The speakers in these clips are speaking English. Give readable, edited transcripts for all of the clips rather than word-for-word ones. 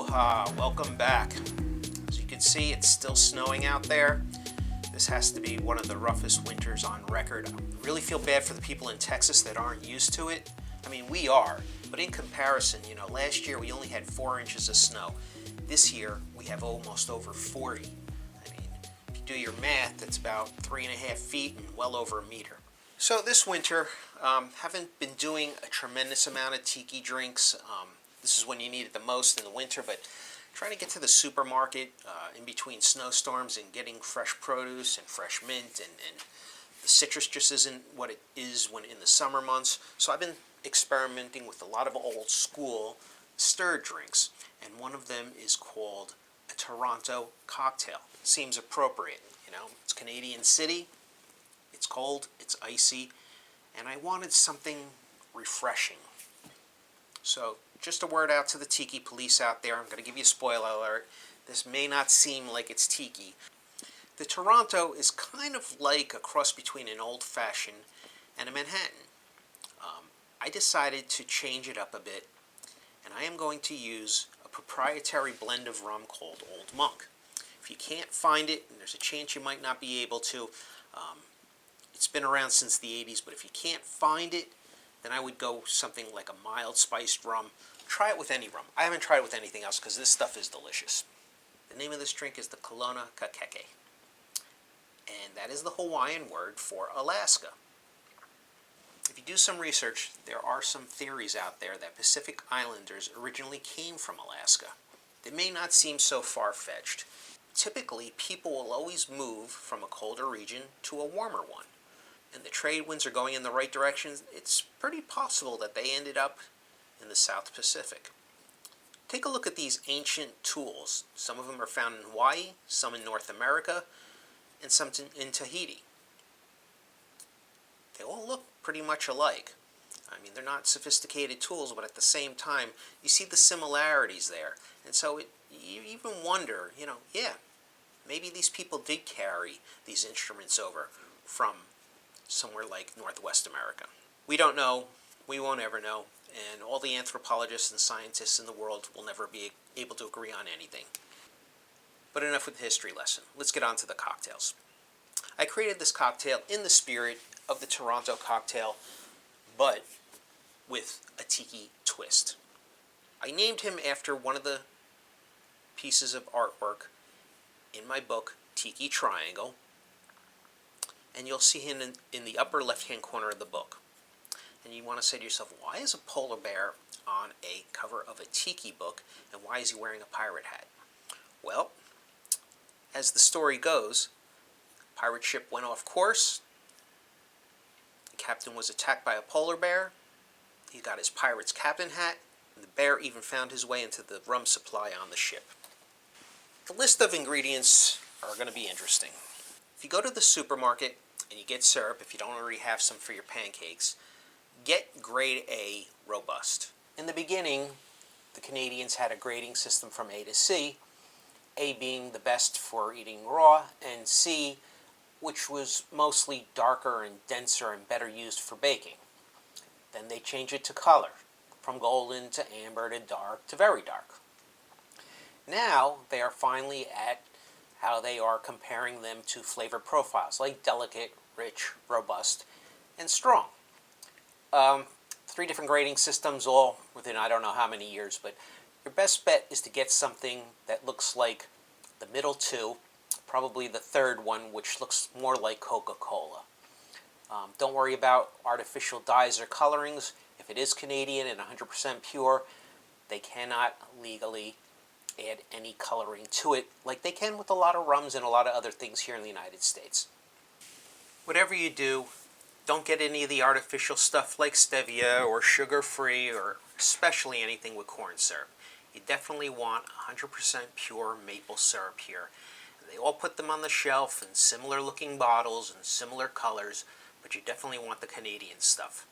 Aloha, welcome back. As you can see, it's still snowing out there. This has to be one of the roughest winters on record. I really feel bad for the people in Texas that aren't used to it. I mean, we are, but in comparison, last year we only had 4 inches of snow. This year we have almost over 40. I mean, if you do your math, that's about 3.5 feet and well over a meter. So this winter, haven't been doing a tremendous amount of tiki drinks. This is when you need it the most in the winter, but trying to get to the supermarket in between snowstorms and getting fresh produce and fresh mint, and the citrus just isn't what it is when in the summer months. So I've been experimenting with a lot of old school stirred drinks, and one of them is called a Toronto cocktail. Seems appropriate, it's Canadian City, it's cold, it's icy, and I wanted something refreshing. So just a word out to the tiki police out there. I'm going to give you a spoiler alert. This may not seem like it's tiki. The Toronto is kind of like a cross between an old-fashioned and a Manhattan. I decided to change it up a bit, and I am going to use a proprietary blend of rum called Old Monk. If you can't find it, and there's a chance you might not be able to, it's been around since the 80s, but if you can't find it, then I would go something like a mild spiced rum. Try it with any rum. I haven't tried it with anything else because this stuff is delicious. The name of this drink is the Kalonakikeke, and that is the Hawaiian word for Alaska. If you do some research, there are some theories out there that Pacific Islanders originally came from Alaska. They may not seem so far-fetched. Typically, people will always move from a colder region to a warmer one. And the trade winds are going in the right direction. It's pretty possible that they ended up in the South Pacific. Take a look at these ancient tools. Some of them are found in Hawaii, some in North America, and some in Tahiti. They all look pretty much alike. I mean, they're not sophisticated tools, but at the same time, you see the similarities there. And so you even wonder, maybe these people did carry these instruments over from somewhere like Northwest America. We don't know, we won't ever know, and all the anthropologists and scientists in the world will never be able to agree on anything. But enough with the history lesson. Let's get on to the cocktails. I created this cocktail in the spirit of the Toronto cocktail, but with a tiki twist. I named him after one of the pieces of artwork in my book, Tiki Triangle, and you'll see him in the upper left-hand corner of the book. And you want to say to yourself, why is a polar bear on a cover of a tiki book, and why is he wearing a pirate hat? Well, as the story goes, the pirate ship went off course, the captain was attacked by a polar bear, he got his pirate's captain hat, and the bear even found his way into the rum supply on the ship. The list of ingredients are going to be interesting. If you go to the supermarket and you get syrup, if you don't already have some for your pancakes, get grade A robust. In the beginning, the Canadians had a grading system from A to C, A being the best for eating raw, and C, which was mostly darker and denser and better used for baking. Then they changed it to color, from golden to amber to dark to very dark. Now they are finally at how they are comparing them to flavor profiles, like delicate, rich, robust, and strong. 3 different grading systems, all within I don't know how many years, but your best bet is to get something that looks like the middle 2, probably the third one, which looks more like Coca-Cola. Don't worry about artificial dyes or colorings. If it is Canadian and 100% pure, they cannot legally add any coloring to it like they can with a lot of rums and a lot of other things here in the United States. Whatever you do, don't get any of the artificial stuff like stevia or sugar-free, or especially anything with corn syrup. You definitely want 100% pure maple syrup here. They all put them on the shelf in similar looking bottles and similar colors, but you definitely want the Canadian stuff.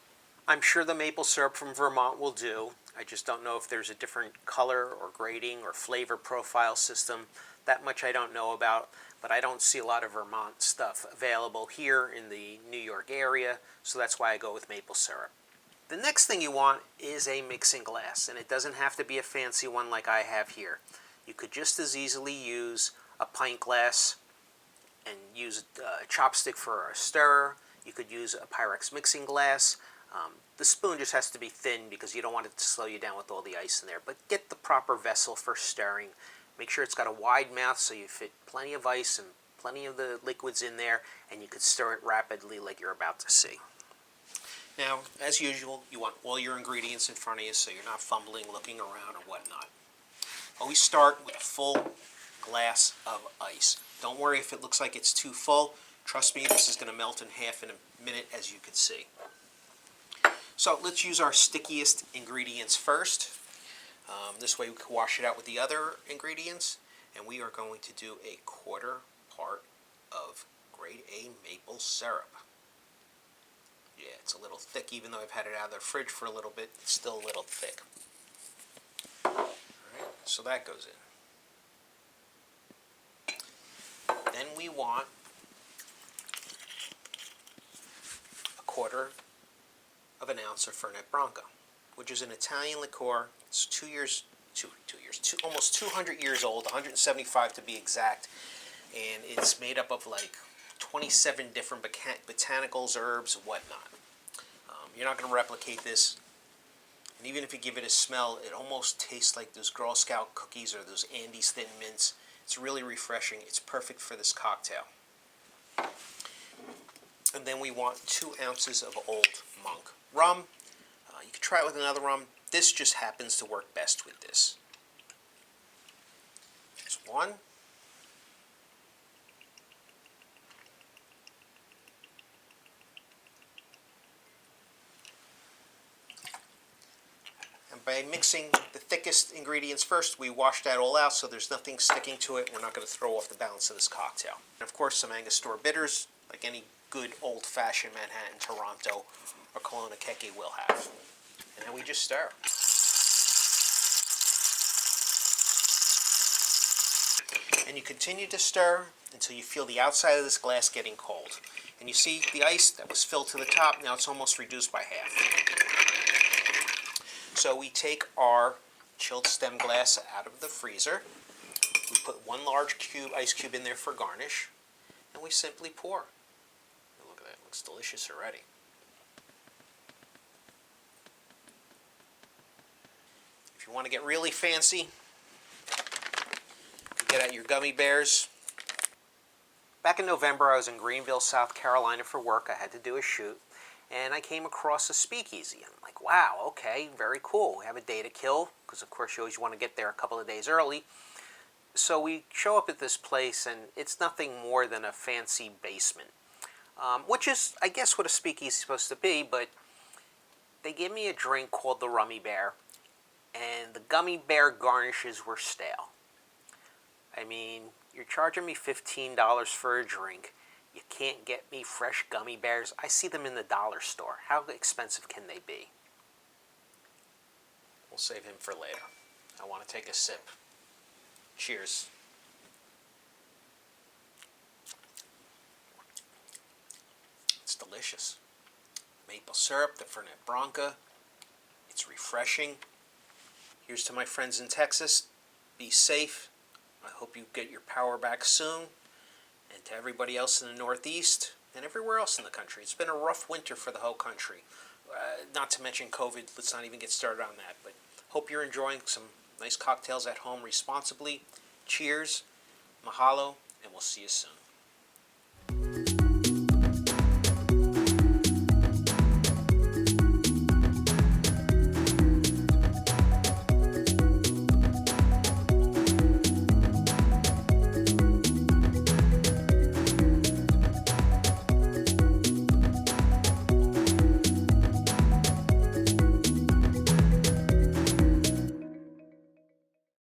I'm sure the maple syrup from Vermont will do. I just don't know if there's a different color or grading or flavor profile system. That much I don't know about, but I don't see a lot of Vermont stuff available here in the New York area, so that's why I go with maple syrup. The next thing you want is a mixing glass, and it doesn't have to be a fancy one like I have here. You could just as easily use a pint glass and use a chopstick for a stirrer. You could use a Pyrex mixing glass. The spoon just has to be thin because you don't want it to slow you down with all the ice in there. But get the proper vessel for stirring. Make sure it's got a wide mouth so you fit plenty of ice and plenty of the liquids in there, and you could stir it rapidly like you're about to see. Now, as usual, you want all your ingredients in front of you so you're not fumbling, looking around, or whatnot. Always start with a full glass of ice. Don't worry if it looks like it's too full. Trust me, this is going to melt in half in a minute, as you can see. So let's use our stickiest ingredients first. This way we can wash it out with the other ingredients. And we are going to do a quarter part of grade A maple syrup. Yeah, it's a little thick, even though I've had it out of the fridge for a little bit, it's still a little thick. Alright, so that goes in. Then we want a quarter of an ounce of Fernet Branca, which is an Italian liqueur. It's almost 200 years old, 175 to be exact, and it's made up of like 27 different botanicals, herbs, and whatnot. You're not going to replicate this, and even if you give it a smell, it almost tastes like those Girl Scout cookies or those Andes Thin Mints. It's really refreshing. It's perfect for this cocktail. And then we want 2 ounces of Old Monk rum. You can try it with another rum. This just happens to work best with this. Just one. And by mixing the thickest ingredients first, we wash that all out so there's nothing sticking to it. We're not going to throw off the balance of this cocktail. And of course, some Angostura bitters, like any good old-fashioned Manhattan, Toronto, or Kalonakikeke will have. And then we just stir. And you continue to stir until you feel the outside of this glass getting cold. And you see the ice that was filled to the top, now it's almost reduced by half. So we take our chilled stem glass out of the freezer. We put 1 large ice cube in there for garnish. And we simply pour. And look at that, it looks delicious already. If you want to get really fancy, you get out your gummy bears. Back in November, I was in Greenville, South Carolina for work. I had to do a shoot, and I came across a speakeasy. I'm like, wow, okay, very cool. We have a day to kill, because of course you always want to get there a couple of days early. So we show up at this place, and it's nothing more than a fancy basement, which is, I guess, what a speakeasy is supposed to be, but they gave me a drink called the Rummy Bear, and the gummy bear garnishes were stale. I mean, you're charging me $15 for a drink. You can't get me fresh gummy bears. I see them in the dollar store. How expensive can they be? We'll save him for later. I want to take a sip. Cheers. It's delicious. Maple syrup, the Fernet Branca. It's refreshing. Here's to my friends in Texas. Be safe. I hope you get your power back soon. And to everybody else in the Northeast and everywhere else in the country. It's been a rough winter for the whole country. Not to mention COVID. Let's not even get started on that. But hope you're enjoying some nice cocktails at home responsibly. Cheers. Mahalo. And we'll see you soon.